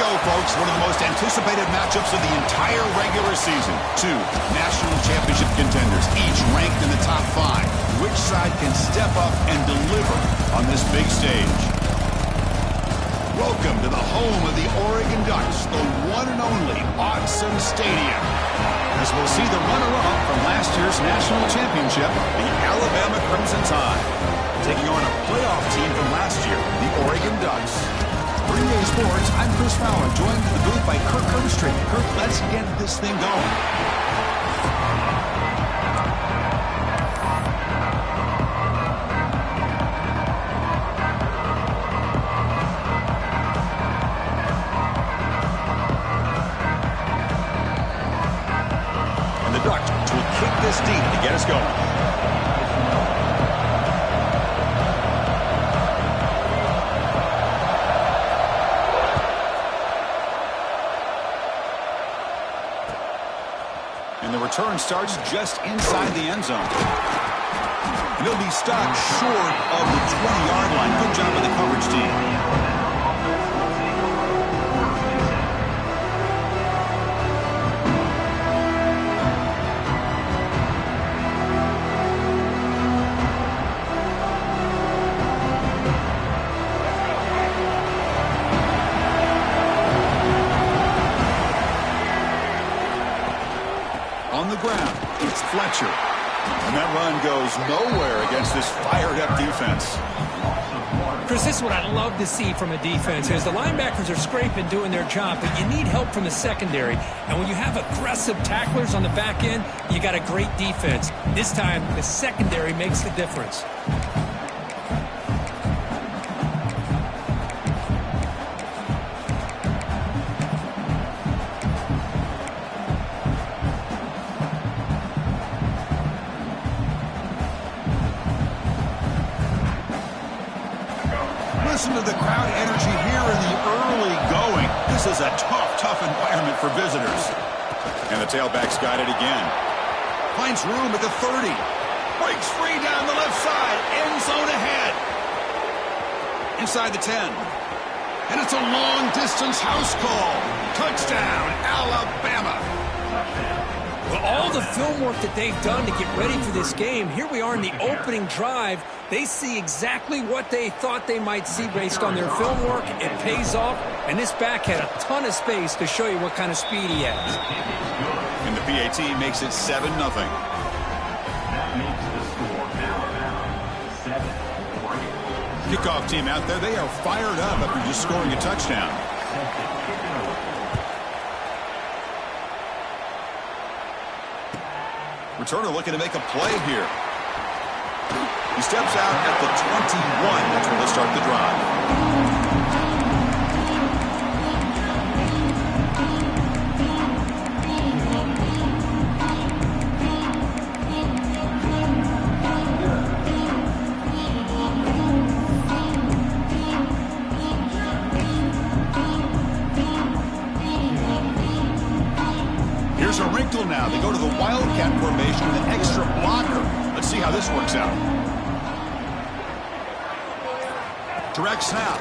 go, folks. One of the most anticipated matchups of the entire regular season. Two national championship contenders, each ranked in the top 5. Which side can step up and deliver on this big stage? Welcome to the home of the Oregon Ducks, the one and only Autzen Stadium. As we'll see the runner-up from last year's national championship, the Alabama Crimson Tide, taking on a playoff team from last year, the Oregon Ducks. For EA Sports, I'm Chris Fowler, joined in the booth by Kirk Herbstreit. Kirk, let's get this thing going. And the Ducks will kick this deep to get us going. And the return starts just inside the end zone. And he'll be stopped short of the 20-yard line. Good job by the coverage team. On the ground, it's Fletcher. And that run goes nowhere against this fired-up defense. Chris, this is what I love to see from a defense is the linebackers are scraping, doing their job, but you need help from the secondary. And when you have aggressive tacklers on the back end, you got a great defense. This time, the secondary makes the difference. Listen to the crowd energy here in the early going. This is a tough environment for visitors. And the tailback's got it again. Finds room at the 30. Breaks free down the left side. End zone ahead. Inside the 10. And it's a long-distance house call. Touchdown, Alabama. Well, all the film work that they've done to get ready for this game, here we are in the opening drive. They see exactly what they thought they might see based on their film work. It pays off, and this back had a ton of space to show you what kind of speed he has. And the PAT makes it 7-0. Kickoff team out there, they are fired up after just scoring a touchdown. Returner looking to make a play here. He steps out at the 21. That's where they'll start the drive. Here's a wrinkle now. They go to the Wildcat formation with an extra blocker. Let's see how this works out. Direct snap.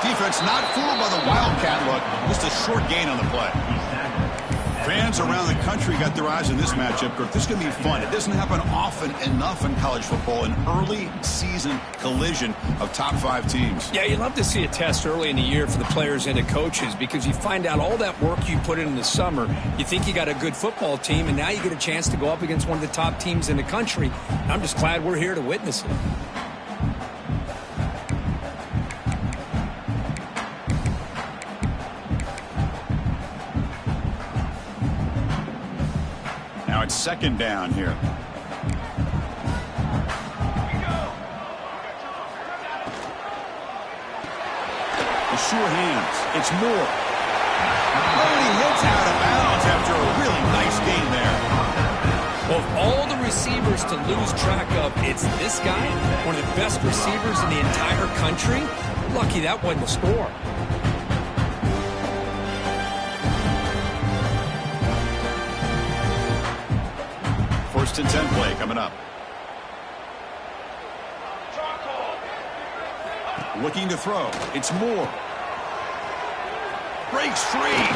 Defense not fooled by the Wildcat look. Just a short gain on the play. Fans around the country got their eyes on this matchup, Kirk. This is going to be fun. It doesn't happen often enough in college football, an early season collision of top 5 teams. Yeah, you'd love to see a test early in the year for the players and the coaches because you find out all that work you put in the summer. You think you got a good football team, and now you get a chance to go up against one of the top teams in the country. I'm just glad we're here to witness it. Now it's second down here. The sure hands. It's Moore. Oh, and he hits out of bounds after a really nice gain there. Well, of all the receivers to lose track of, it's this guy, one of the best receivers in the entire country. Lucky that wasn't a score. First and 10 play coming up. Looking to throw. It's Moore. Breaks free.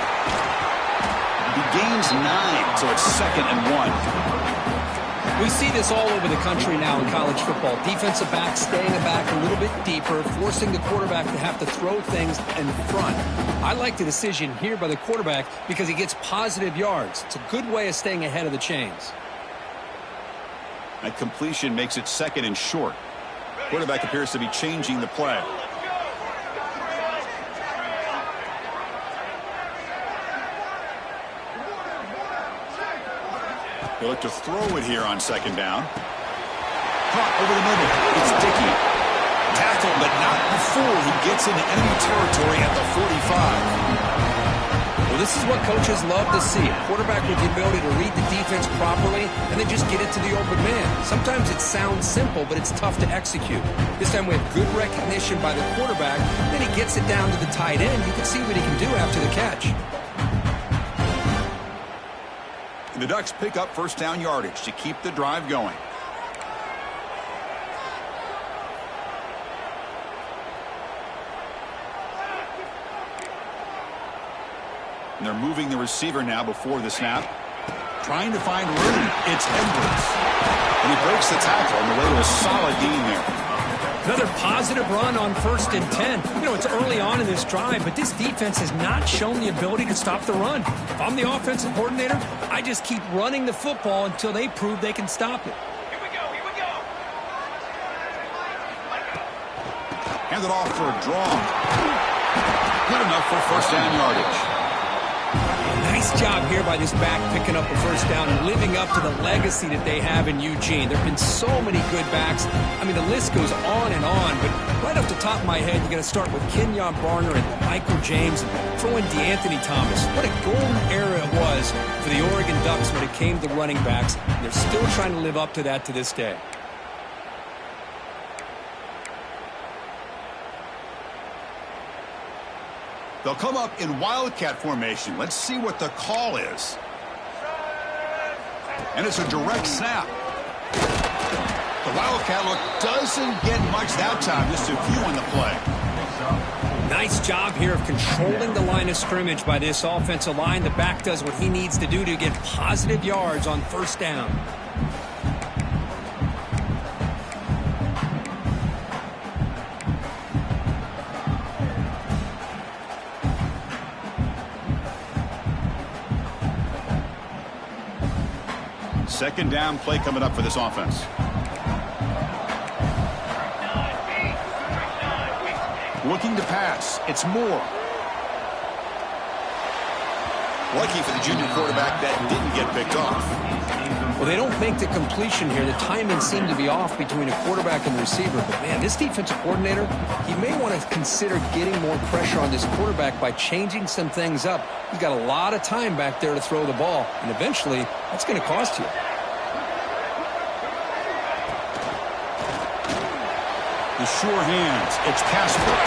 He gains 9, so it's 2nd and 1. We see this all over the country now in college football. Defensive backs staying back a little bit deeper, forcing the quarterback to have to throw things in front. I like the decision here by the quarterback because he gets positive yards. It's a good way of staying ahead of the chains. That completion makes it 2nd and short. Quarterback appears to be changing the play. They look to throw it here on 2nd down. Caught over the middle. It's Dickey. Tackled, but not before he gets into enemy territory at the 45. Well, this is what coaches love to see. A quarterback with the ability to read the defense properly and then just get it to the open man. Sometimes it sounds simple, but it's tough to execute. This time we have good recognition by the quarterback. Then he gets it down to the tight end. You can see what he can do after the catch. The Ducks pick up 1st down yardage to keep the drive going. And they're moving the receiver now before the snap. Trying to find room. It's Edwards. And he breaks the tackle on the way to a solid gain there. Another positive run on 1st and 10. You know, it's early on in this drive, but this defense has not shown the ability to stop the run. If I'm the offensive coordinator, I just keep running the football until they prove they can stop it. Here we go, here we go. Hand it off for a draw. Good enough for 1st down yardage. Nice job here by this back picking up a 1st down and living up to the legacy that they have in Eugene. There have been so many good backs. I mean, the list goes on and on, but right off the top of my head, you're going to start with Kenyon Barner and Michael James and throw in DeAnthony Thomas. What a golden era it was for the Oregon Ducks when it came to running backs. And they're still trying to live up to that to this day. They'll come up in Wildcat formation. Let's see what the call is. And it's a direct snap. The Wildcat look doesn't get much that time. Just a few on the play. Nice job here of controlling the line of scrimmage by this offensive line. The back does what he needs to do to get positive yards on 1st down. Second down play coming up for this offense. Looking to pass. It's Moore. Lucky for the junior quarterback that didn't get picked off. Well, they don't make the completion here. The timing seemed to be off between a quarterback and the receiver. But, man, this defensive coordinator, he may want to consider getting more pressure on this quarterback by changing some things up. He's got a lot of time back there to throw the ball. And eventually, that's going to cost you. The sure hands. It's Casper.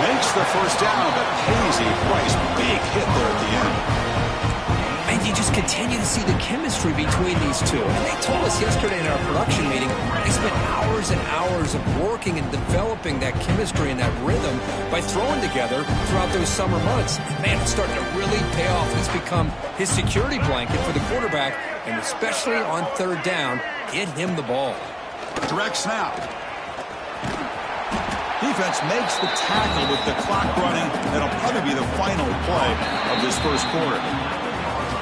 Makes the 1st down, but pays a price. Big hit there at the end. And you just continue to see the chemistry between these two. And they told us yesterday in our production meeting, they spent hours and hours of working and developing that chemistry and that rhythm by throwing together throughout those summer months. And, man, it's starting to really pay off. He's become his security blanket for the quarterback, and especially on 3rd down, get him the ball. Direct snap. Defense makes the tackle with the clock running. That'll probably be the final play of this 1st quarter.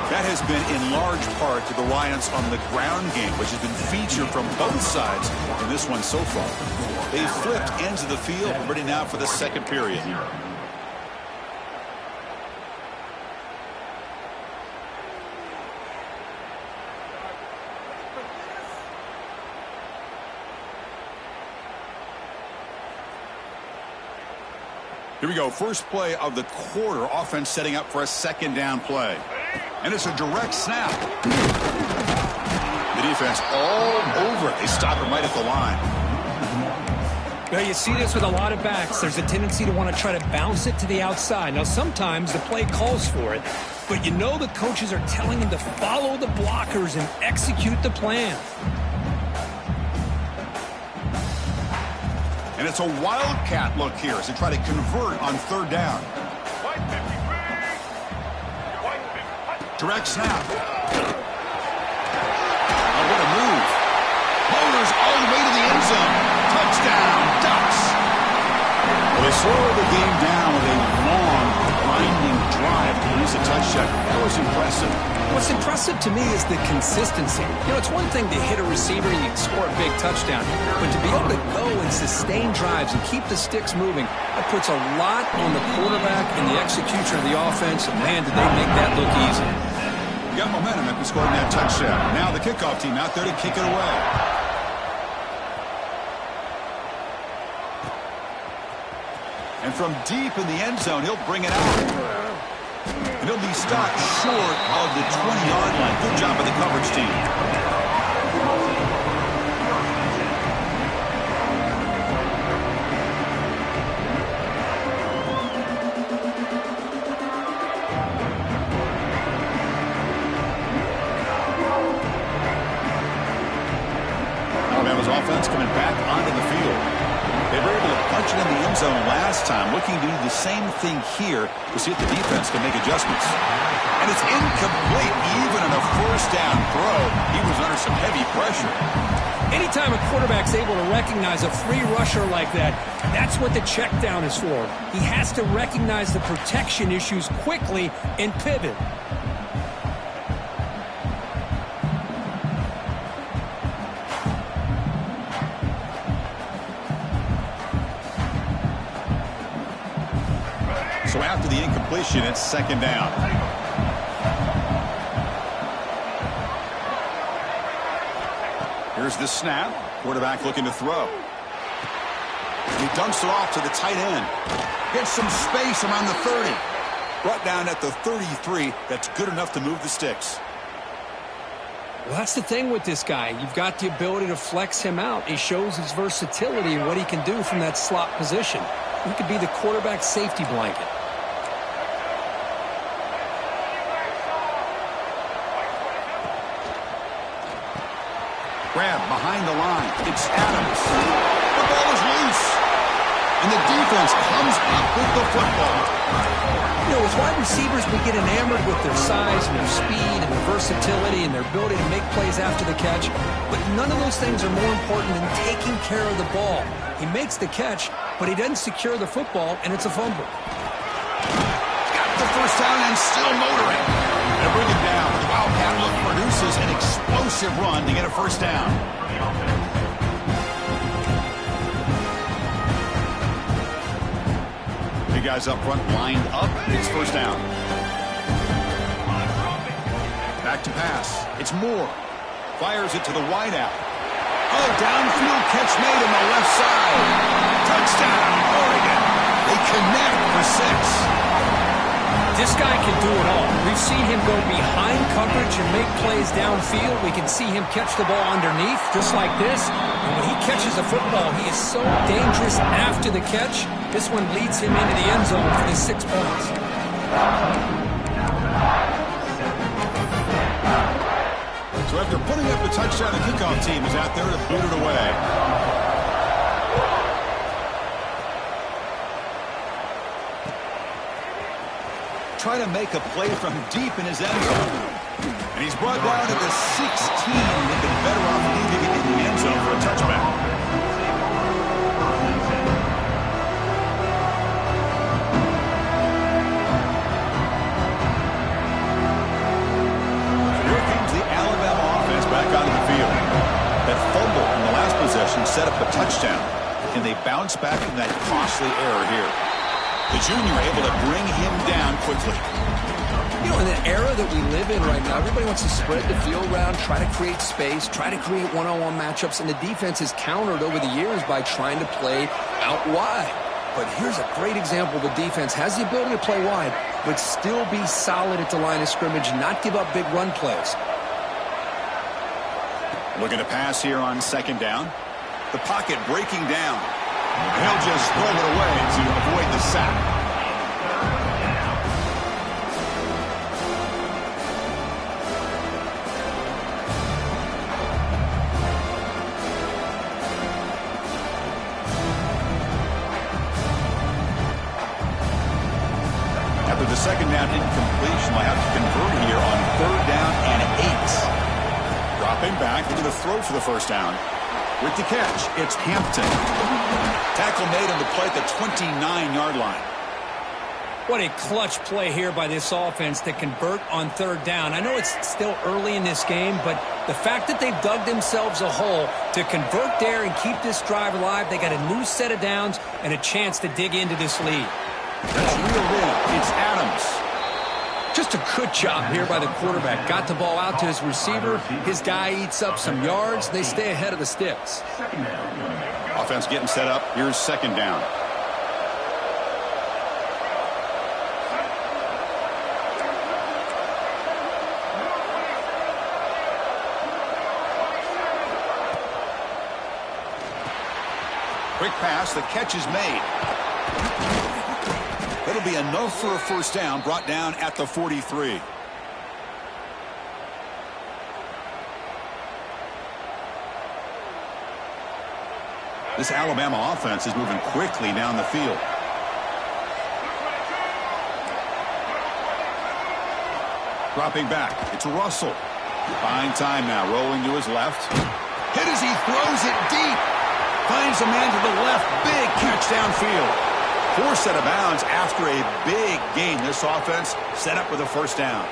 That has been in large part to the reliance on the ground game, which has been featured from both sides in this one so far. They've flipped ends of the field, ready now for the 2nd period. Here we go. First play of the quarter. Offense setting up for a 2nd down play. And it's a direct snap. The defense all over it. They stop him right at the line. Well, you see this with a lot of backs. There's a tendency to want to try to bounce it to the outside. Now, sometimes the play calls for it, but you know the coaches are telling them to follow the blockers and execute the plan. And it's a wildcat look here as they try to convert on 3rd down. Direct snap. Oh, what a move. Motors all the way to the end zone. Touchdown, Ducks. Well, they slowed the game down with a long, grinding drive to produce a touchdown. That was impressive. What's impressive to me is the consistency. You know, it's one thing to hit a receiver and you can score a big touchdown, but to be able to go and sustain drives and keep the sticks moving, that puts a lot on the quarterback and the execution of the offense. And man, did they make that look easy. Got momentum after scoring that touchdown. Now the kickoff team out there to kick it away. And from deep in the end zone, he'll bring it out. And he'll be stopped short of the 20-yard line. Good job by the coverage team. Alabama's offense coming back onto the field. They were able to punch it in the end zone last time, looking to do the same thing here to see if the defense can make adjustments. And it's incomplete, even in a first down throw. He was under some heavy pressure. Anytime a quarterback's able to recognize a free rusher like that, that's what the check down is for. He has to recognize the protection issues quickly and pivot. So after the incompletion, it's second down. Here's the snap. Quarterback looking to throw. And he dumps it off to the tight end. Gets some space around the 30. Brought down at the 33. That's good enough to move the sticks. Well, that's the thing with this guy. You've got the ability to flex him out. He shows his versatility and what he can do from that slot position. He could be the quarterback safety blanket. Grab behind the line. It's Adams. The ball is loose. And the defense comes up with the football. You know, as wide receivers, we get enamored with their size and their speed and their versatility and their ability to make plays after the catch. But none of those things are more important than taking care of the ball. He makes the catch, but he doesn't secure the football, and it's a fumble. Got the first down and still motoring. And bring it down. The Wildcat look produces an explosive run to get a first down. The guys up front lined up. It's first down. Back to pass. It's Moore. Fires it to the wideout. Oh, downfield catch made on the left side. Touchdown, Oregon. They connect for 6. This guy can do it all. We've seen him go behind coverage and make plays downfield. We can see him catch the ball underneath, just like this. And when he catches the football, he is so dangerous after the catch. This one leads him into the end zone for the 6 points. So after putting up the touchdown, the kickoff team is out there to boot it away. Try to make a play from deep in his end zone. And he's brought down to the 16. They've been better off leaving it in the end zone for a touchback. Here comes the Alabama offense back onto the field. That fumble in the last possession set up a touchdown. Can they bounce back from that costly error here? The junior able to bring him down quickly. You know, in the era that we live in right now, everybody wants to spread the field around, try to create space, try to create one-on-one matchups, and the defense has countered over the years by trying to play out wide. But here's a great example. The defense has the ability to play wide, but still be solid at the line of scrimmage, not give up big run plays. Looking to pass here on second down. The pocket breaking down. He'll just throw it away to avoid the sack. second down incompletion. Will have to convert here on third down and 8. Dropping back, looking to throw for the first down. With the catch, it's Hampton. Tackle made on the play at the 29-yard line. What a clutch play here by this offense to convert on third down. I know it's still early in this game, but the fact that they've dug themselves a hole to convert there and keep this drive alive, they got a new set of downs and a chance to dig into this lead. That's reeled in. It's Adams. Just a good job here by the quarterback. Got the ball out to his receiver. His guy eats up some yards. They stay ahead of the sticks. Offense getting set up. Here's second down. Quick pass. The catch is made. That'll be enough for a first down, brought down at the 43. This Alabama offense is moving quickly down the field. Dropping back. It's Russell. Buying time now. Rolling to his left. Hit as he throws it deep. Finds a man to the left. Big catch downfield. 4 set of bounds after a big gain. This offense set up with a first down.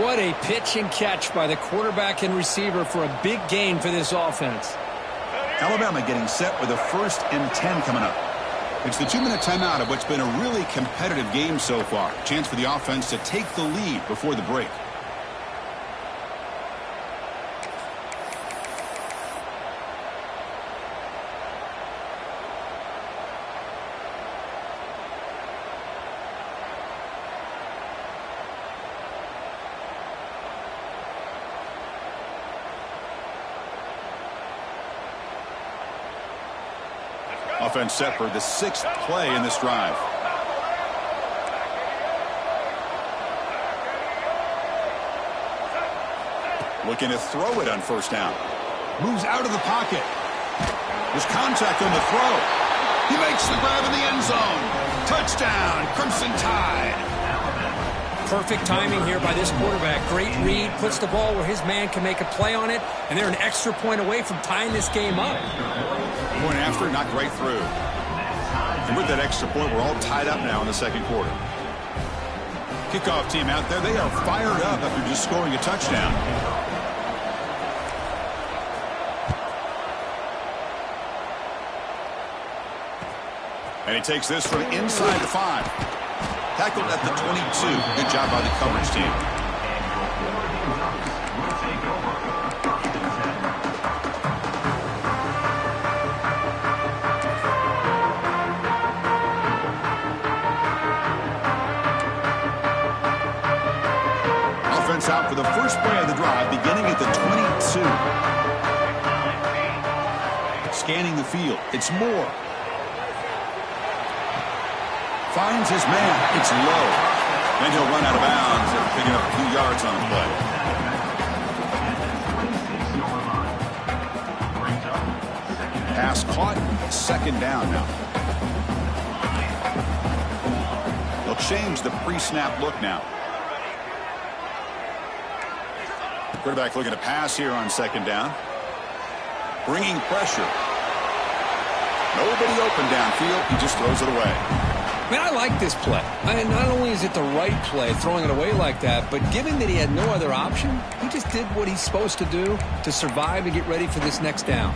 What a pitch and catch by the quarterback and receiver for a big gain for this offense. Alabama getting set with a 1st and 10 coming up. It's the 2-minute timeout of what's been a really competitive game so far. Chance for the offense to take the lead before the break. Offense set for the 6th play in this drive. Looking to throw it on first down. Moves out of the pocket. There's contact on the throw. He makes the grab in the end zone. Touchdown, Crimson Tide. Perfect timing here by this quarterback. Great read, puts the ball where his man can make a play on it, and they're an extra point away from tying this game up. Point after, knocked right through. And with that extra point, we're all tied up now in the second quarter. Kickoff team out there, they are fired up after just scoring a touchdown. And he takes this from inside the 5. Tackled at the 22. Good job by the coverage team. Offense out for the first play of the drive, beginning at the 22. Scanning the field. It's Moore. Finds his man. It's low. Then he'll run out of bounds and picking up a few yards on the play. Pass caught. Second down now. They'll change the pre-snap look now. Quarterback looking to pass here on second down. Bringing pressure. Nobody open downfield. He just throws it away. Man, I like this play. Not only is it the right play, throwing it away like that, but given that he had no other option, he just did what he's supposed to do to survive and get ready for this next down.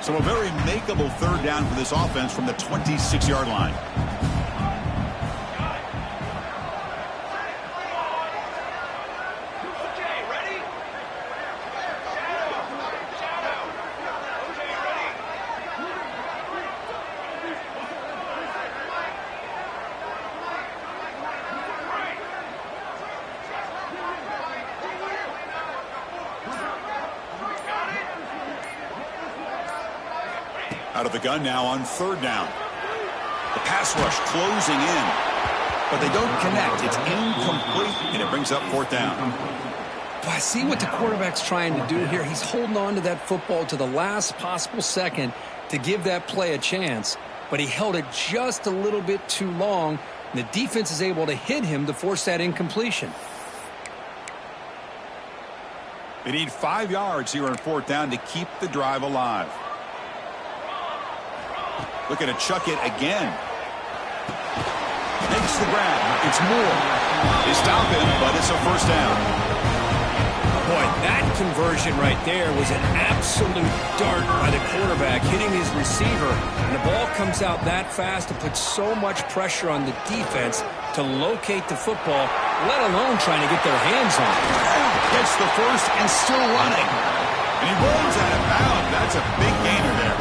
So a very makeable third down for this offense from the 26-yard line. Out of the gun now on third down. The pass rush closing in, but they don't connect. It's incomplete, and it brings up fourth down. Well, I see what the quarterback's trying to do here. He's holding on to that football to the last possible second to give that play a chance, but he held it just a little bit too long, and the defense is able to hit him to force that incompletion. They need 5 yards here on 4th down to keep the drive alive. Looking to chuck it again. Makes the grab. It's Moore. They stop him, but it's a 1st down. Boy, that conversion right there was an absolute dart by the quarterback, hitting his receiver. And the ball comes out that fast to put so much pressure on the defense to locate the football, let alone trying to get their hands on it. Gets the first and still running. And he rolls out of bounds. That's a big gainer there.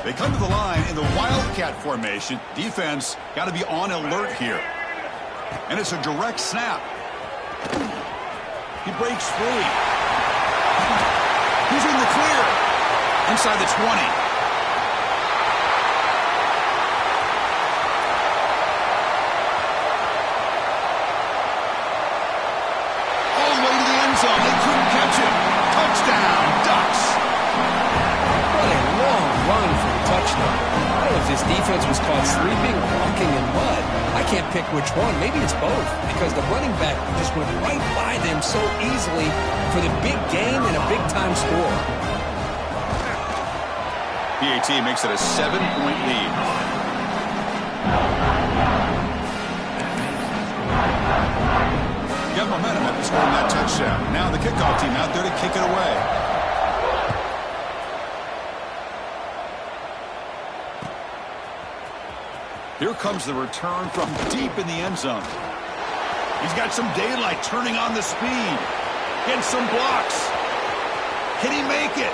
They come to the line in the Wildcat formation. Defense got to be on alert here. And it's a direct snap. He breaks free. He's in the clear. Inside the 20. All the way to the end zone. They couldn't catch him. Touchdown, Ducks. What a long run for a touchdown. I don't know if this defense was caught sleeping or walking in mud. I can't pick which one. Maybe it's both, because the running back just went right by them so easily for the big gain and a big-time score. PAT makes it a 7-point lead. Got momentum after scoring that touchdown. Now the kickoff team out there to kick it away. Here comes the return from deep in the end zone. He's got some daylight turning on the speed. Gets some blocks. Can he make it?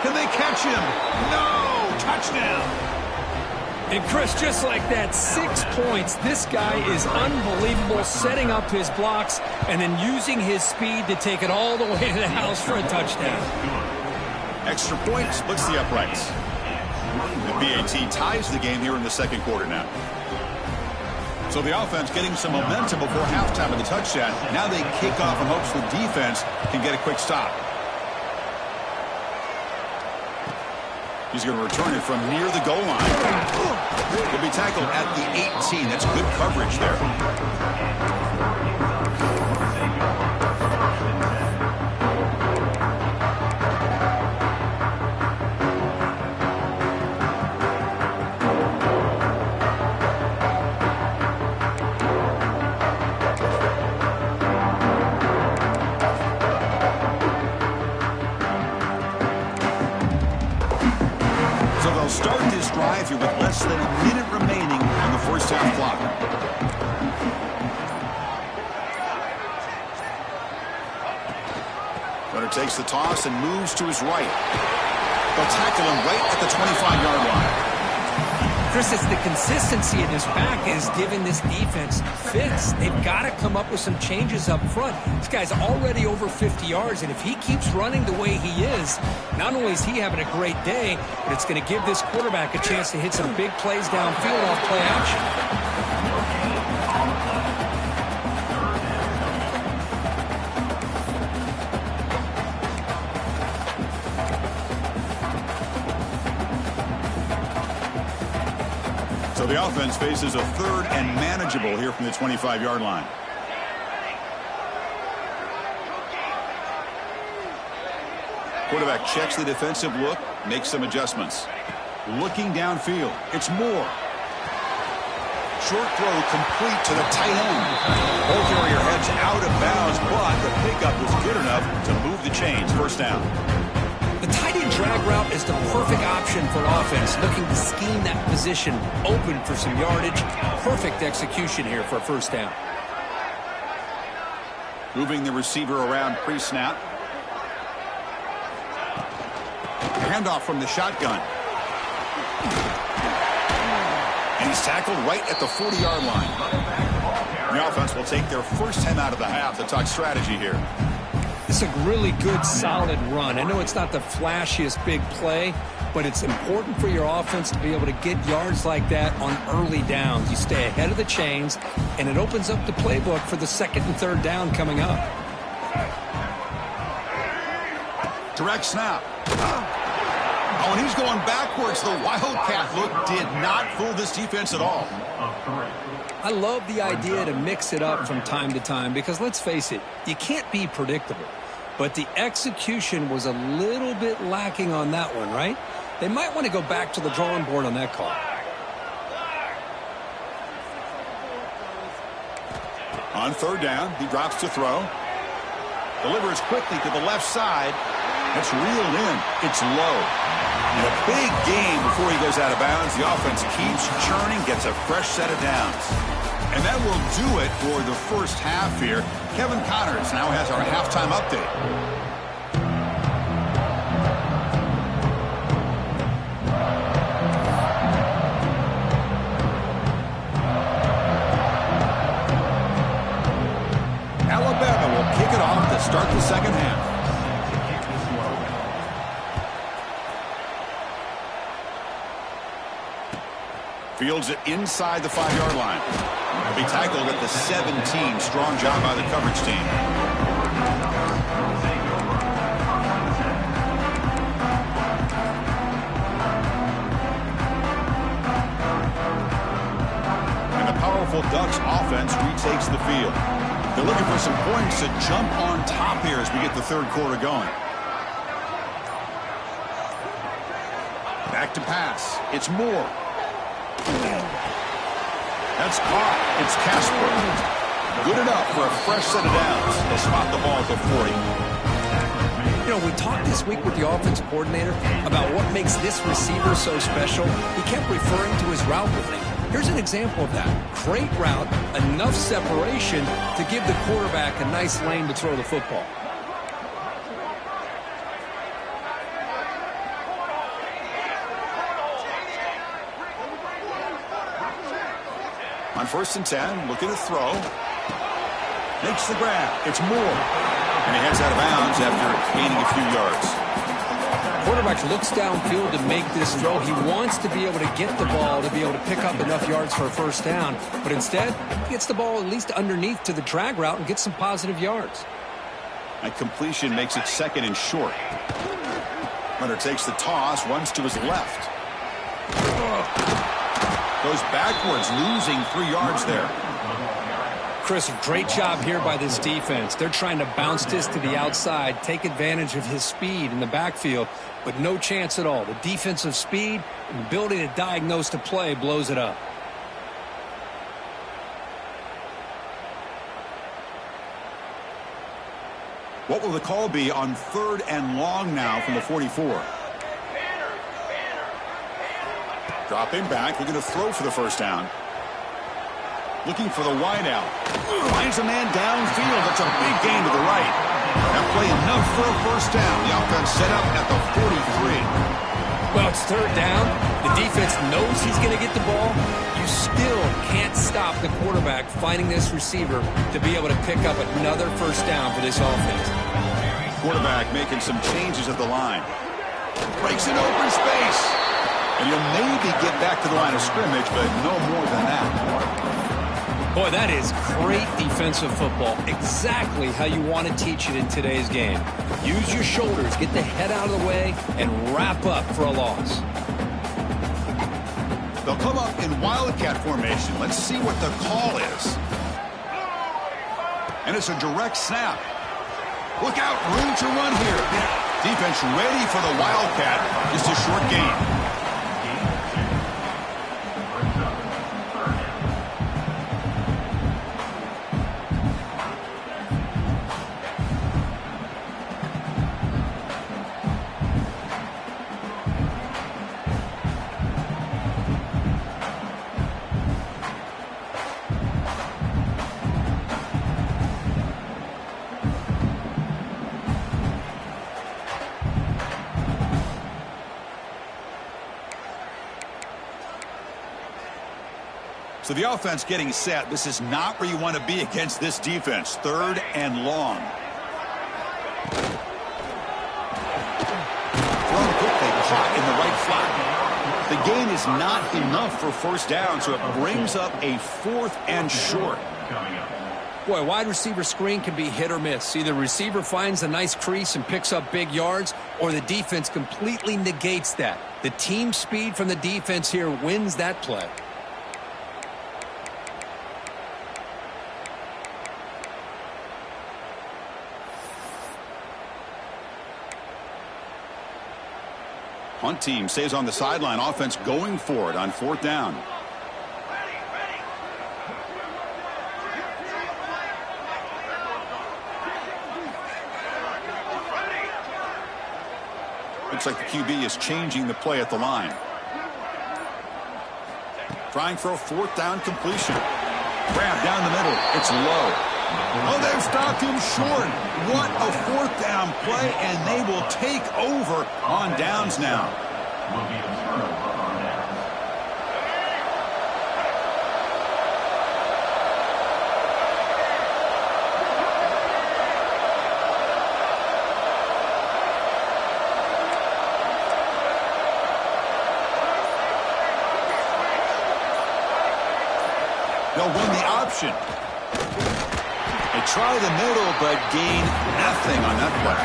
Can they catch him? No! Touchdown! And Chris, just like that, 6 points. This guy is unbelievable, setting up his blocks and then using his speed to take it all the way to the house for a touchdown. Extra point splits the uprights. The BAT ties the game here in the 2nd quarter now. So the offense getting some momentum before halftime of the touchdown. Now they kick off in hopes the defense can get a quick stop. He's going to return it from near the goal line. He'll be tackled at the 18. That's good coverage there. Start this drive here with less than a minute remaining on the 1st half clock. Runner takes the toss and moves to his right. They'll tackle him right at the 25-yard line. Chris, it's the consistency in his back is giving this defense fits. They've got to come up with some changes up front. This guy's already over 50 yards, and if he keeps running the way he is, not only is he having a great day, but it's going to give this quarterback a chance to hit some big plays downfield off play action. So the offense faces a 3rd and manageable here from the 25-yard line. Quarterback checks the defensive look, makes some adjustments. Looking downfield, it's Moore. Short throw complete to the tight end. Ball carrier heads out of bounds, but the pickup was good enough to move the chains. 1st down. The tight end drag route is the perfect option for an offense looking to scheme that position open for some yardage. Perfect execution here for a 1st down. Moving the receiver around pre-snap. Handoff from the shotgun. And he's tackled right at the 40-yard line. The offense will will take their first time out of the half to talk strategy here. It's a really good, solid run. I know it's not the flashiest big play, but it's important for your offense to be able to get yards like that on early downs. You stay ahead of the chains, and it opens up the playbook for the second and third down coming up. Direct snap. Oh, and he's going backwards. The Wildcat look did not fool this defense at all. I love the idea to mix it up from time to time because, let's face it, you can't be predictable. But the execution was a little bit lacking on that one, right? They might want to go back to the drawing board on that call. On third down, he drops to throw. Delivers quickly to the left side. It's reeled in. It's low. And a big gain before he goes out of bounds. The offense keeps churning, gets a fresh set of downs. And that will do it for the first half here. Kevin Connors now has our halftime update. Alabama will kick it off to start the second half. Fields it inside the 5-yard line. He'll be tackled at the 17. Strong job by the coverage team. And the powerful Ducks offense retakes the field. They're looking for some points to jump on top here as we get the third quarter going. Back to pass. It's Moore. That's caught. It's Casper. Good enough for a fresh set of downs. They'll spot the ball at the 40. You know, we talked this week with the offensive coordinator about what makes this receiver so special. He kept referring to his route running. Here's an example of that. Great route, enough separation to give the quarterback a nice lane to throw the football. On 1st and 10, looking to throw. Makes the grab. It's Moore. And he heads out of bounds after gaining a few yards. Quarterback looks downfield to make this throw. He wants to be able to get the ball to be able to pick up enough yards for a first down. But instead, he gets the ball at least underneath to the drag route and gets some positive yards. That completion makes it second and short. Runner takes the toss, runs to his left. Goes backwards, losing 3 yards there. Chris, great job here by this defense. They're trying to bounce this to the outside, take advantage of his speed in the backfield, but no chance at all. The defensive speed and the ability to diagnose the play blows it up. What will the call be on 3rd and long now from the 44? Dropping back, looking to throw for the first down. Looking for the wide out. Finds a man downfield. That's a big gain to the right. That play enough for a first down. The offense set up at the 43. Well, it's 3rd down. The defense knows he's going to get the ball. You still can't stop the quarterback finding this receiver to be able to pick up another first down for this offense. Quarterback making some changes at the line. Breaks an open space. And he'll maybe get back to the line of scrimmage, but no more than that. Boy, that is great defensive football. Exactly how you want to teach it in today's game. Use your shoulders, get the head out of the way, and wrap up for a loss. They'll come up in Wildcat formation. Let's see what the call is. And it's a direct snap. Look out, room to run here. Defense ready for the Wildcat. Just a short gain. So the offense getting set. This is not where you want to be against this defense. 3rd and long. Thrown quickly, caught in the right flat. The gain is not enough for first down, so it brings up a 4th and short. Boy, wide receiver screen can be hit or miss. Either receiver finds a nice crease and picks up big yards, or the defense completely negates that. The team speed from the defense here wins that play. Punt team stays on the sideline. Offense going for it on 4th down. Looks like the QB is changing the play at the line. Trying for a 4th down completion. Grab down the middle. It's low. Oh, they've stopped him short. What a 4th down play, and they will take over on downs now. They'll run the option. They try the middle, but gain nothing on that play.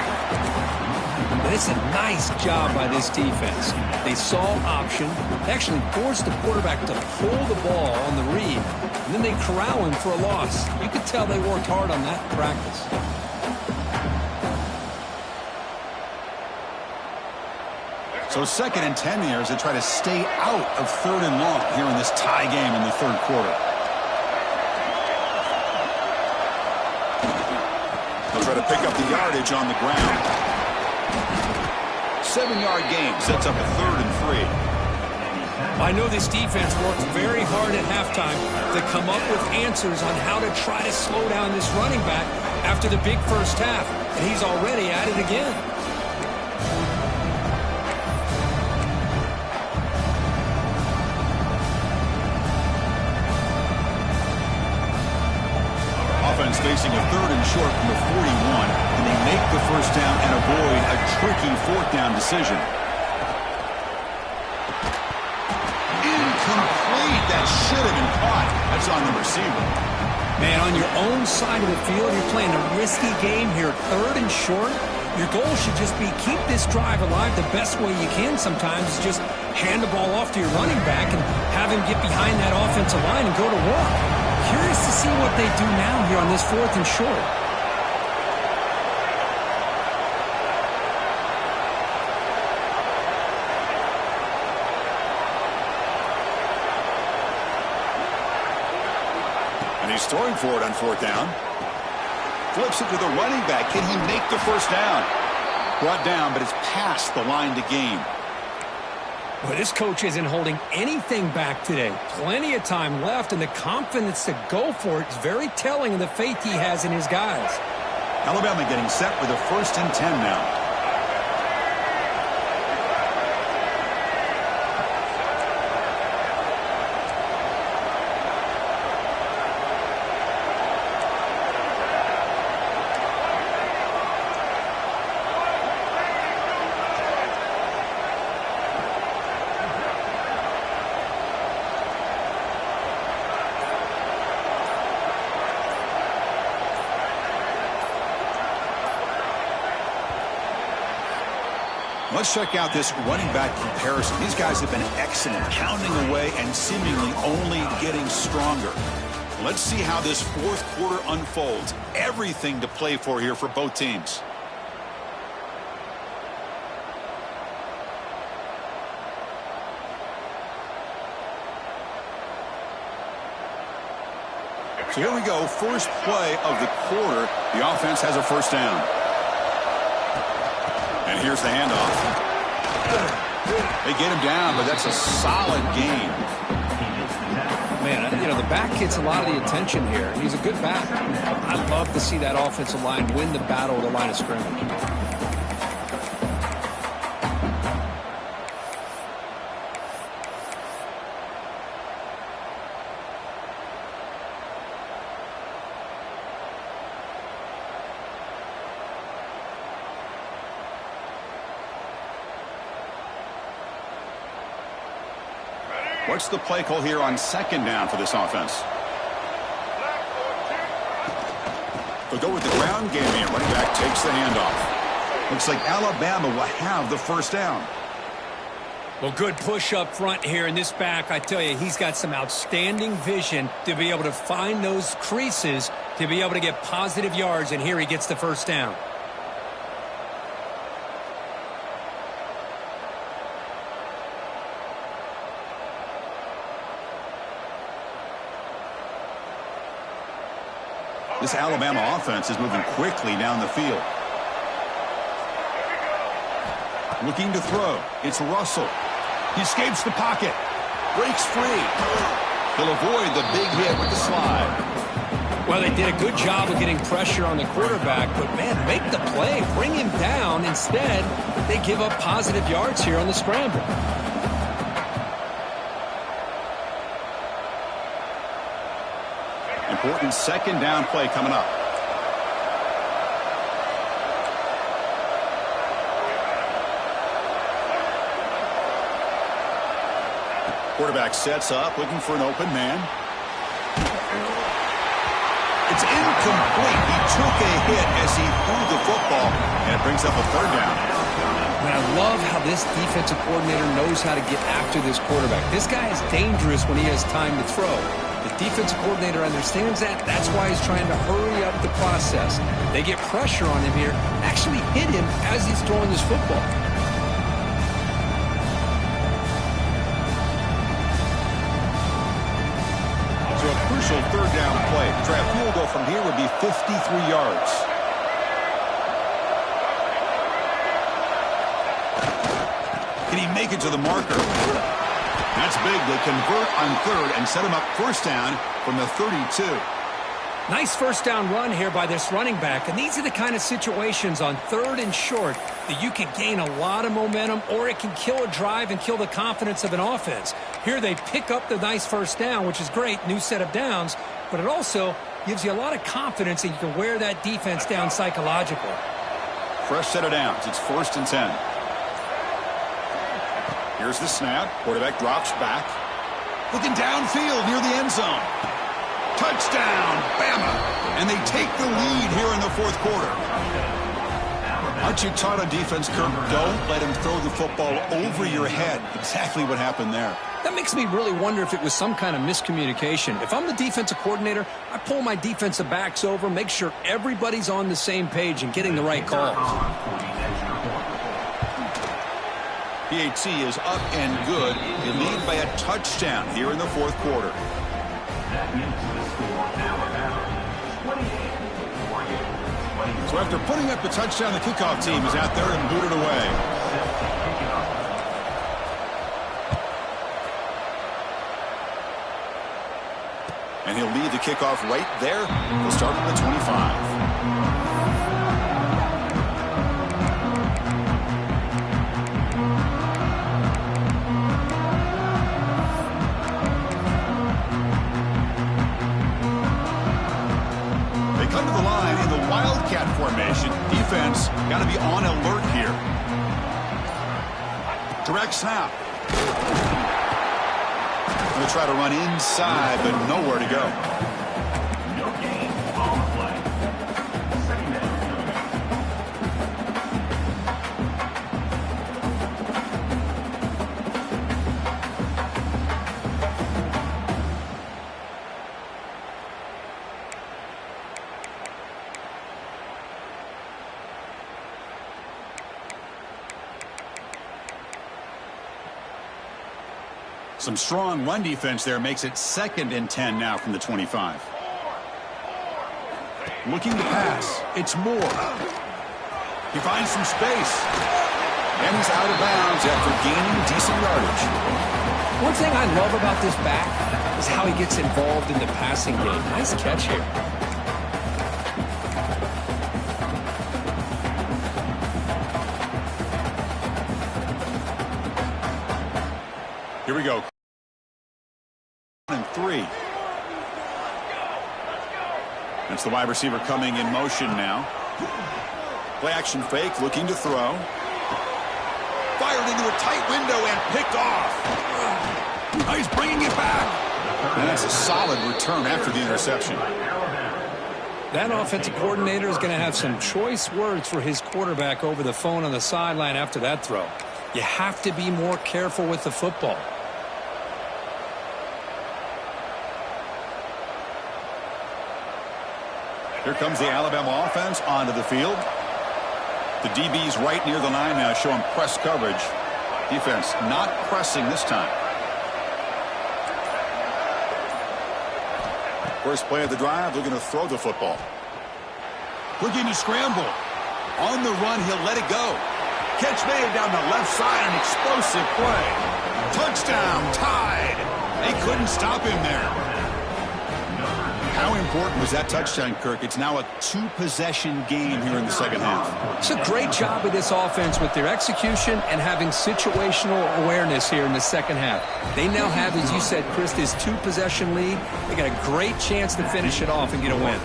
But it's a nice job by this defense. They saw option, actually forced the quarterback to pull the ball on the read, and then they corral him for a loss. You could tell they worked hard on that in practice. So 2nd and 10 here as they try to stay out of 3rd and long here in this tie game in the 3rd quarter. They'll try to pick up the yardage on the ground. 7-yard gain sets up a 3rd and 3. I know this defense worked very hard at halftime to come up with answers on how to try to slow down this running back after the big first half, and he's already at it again. Offense facing a 3rd and short from the 41, and they make the first down and avoid a tricky 4th down decision. Incomplete. That should have been caught. That's on the receiver. Man, on your own side of the field, you're playing a risky game here. 3rd and short. Your goal should just be keep this drive alive the best way you can sometimes is just hand the ball off to your running back and have him get behind that offensive line and go to work. Curious to see what they do now here on this 4th and short. And he's throwing for it on 4th down. Flips it to the running back. Can he make the first down? Brought down, but it's past the line to gain. Well, this coach isn't holding anything back today. Plenty of time left, and the confidence to go for it is very telling of the faith he has in his guys. Alabama getting set for the 1st and 10 now. Let's check out this running back comparison. These guys have been excellent, pounding away and seemingly only getting stronger. Let's see how this 4th quarter unfolds. Everything to play for here for both teams. So here we go, first play of the quarter. The offense has a first down. And here's the handoff. They get him down, but that's a solid gain. Man, you know, the back gets a lot of the attention here. He's a good back. I'd love to see that offensive line win the battle of the line of scrimmage. What's the play call here on second down for this offense? They'll go with the ground game here. Running back takes the handoff. Looks like Alabama will have the first down. Well, good push up front here in this back. I tell you, he's got some outstanding vision to be able to find those creases, to be able to get positive yards, and here he gets the first down. This Alabama offense is moving quickly down the field. Looking to throw. It's Russell. He escapes the pocket. Breaks free. He'll avoid the big hit with the slide. Well, they did a good job of getting pressure on the quarterback, but, man, make the play. Bring him down. Instead, they give up positive yards here on the scramble. Important second down play coming up. Quarterback sets up, looking for an open man. It's incomplete. He took a hit as he threw the football, and it brings up a third down. And I love how this defensive coordinator knows how to get after this quarterback. This guy is dangerous when he has time to throw. The defensive coordinator understands that. That's why he's trying to hurry up the process. They get pressure on him here, actually hit him as he's throwing this football. So a crucial third down play. To try a field goal from here would be 53 yards. Can he make it to the marker? That's big. They convert on third and set him up first down from the 32. Nice first down run here by this running back. And these are the kind of situations on third and short that you can gain a lot of momentum, or it can kill a drive and kill the confidence of an offense. Here they pick up the nice first down, which is great, new set of downs, but it also gives you a lot of confidence that you can wear that defense down psychologically. Fresh set of downs. It's 1st and 10. Here's the snap. Quarterback drops back. Looking downfield near the end zone. Touchdown, Bama. And they take the lead here in the fourth quarter. Aren't you taught on defense, Kirk? Don't let him throw the football over your head. Exactly what happened there. That makes me really wonder if it was some kind of miscommunication. If I'm the defensive coordinator, I pull my defensive backs over, make sure everybody's on the same page and getting the right calls. PAT is up and good. They lead by a touchdown here in the fourth quarter. So after putting up the touchdown, the kickoff team is out there and booted away. And he'll lead the kickoff right there. He'll start from the 25. Come to the line in the Wildcat formation. Defense got to be on alert here. Direct snap. Going to try to run inside, but nowhere to go. Some strong run defense there makes it 2nd and 10 now from the 25. Looking to pass. It's Moore. He finds some space. And he's out of bounds after gaining decent yardage. One thing I love about this back is how he gets involved in the passing game. Nice catch here. Here we go. And 3. That's the wide receiver coming in motion now. Play action fake, looking to throw. Fired into a tight window and picked off. Oh, he's bringing it back. And that's a solid return after the interception. That offensive coordinator is going to have some choice words for his quarterback over the phone on the sideline after that throw. You have to be more careful with the football. Here comes the Alabama offense onto the field. The DB's right near the line now, showing press coverage. Defense not pressing this time. First play of the drive, looking to throw the football. Looking to scramble. On the run, he'll let it go. Catch made down the left side, an explosive play. Touchdown, tied. They couldn't stop him there. How important was that touchdown, Kirk? It's now a two-possession game here in the second half. It's a great job of this offense with their execution and having situational awareness here in the second half. They now have, as you said, Chris, this two-possession lead. They got a great chance to finish it off and get a win.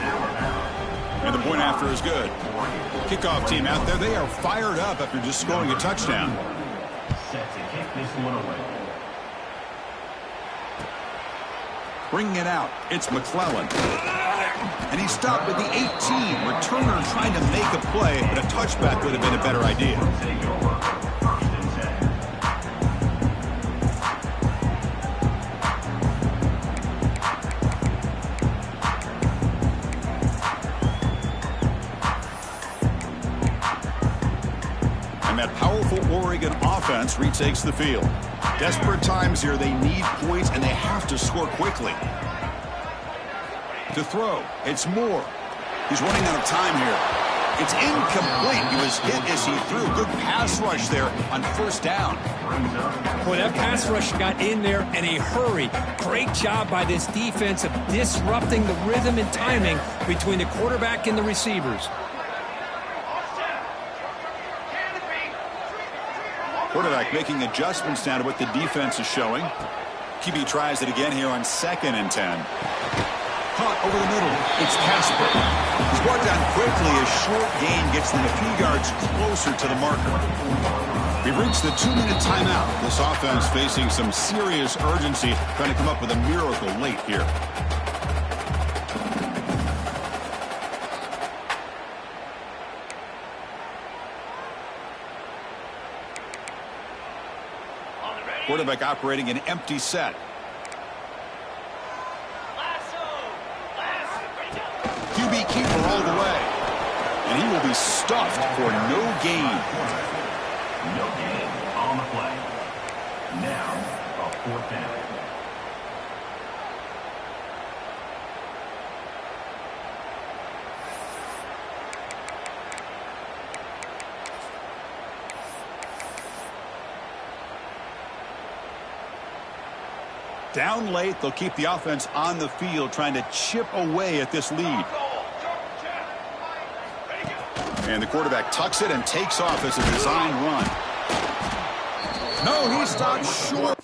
And the point after is good. Kickoff team out there, they are fired up after just scoring a touchdown. Set to kick this one away. Bringing it out, it's McClellan. And he's stopped at the 18. Returner trying to make a play, but a touchback would have been a better idea. And that powerful Oregon offense retakes the field. Desperate times here. They need points, and they have to score quickly. To throw, it's Moore. He's running out of time here. It's incomplete. He was hit as he threw. Good pass rush there on first down. Boy, that pass rush got in there in a hurry. Great job by this defense of disrupting the rhythm and timing between the quarterback and the receivers. Quarterback making adjustments down to what the defense is showing. QB tries it again here on 2nd and 10. Caught over the middle. It's Casper. He's brought down quickly. A short gain gets them a few yards closer to the marker. We've reached the 2-minute timeout. This offense facing some serious urgency, trying to come up with a miracle late here. Quarterback operating an empty set. QB keeper all the way. And he will be stuffed for no gain. No gain on the play. Now, a 4th down. Down late, they'll keep the offense on the field, trying to chip away at this lead. And the quarterback tucks it and takes off as a design run. No, he stopped short.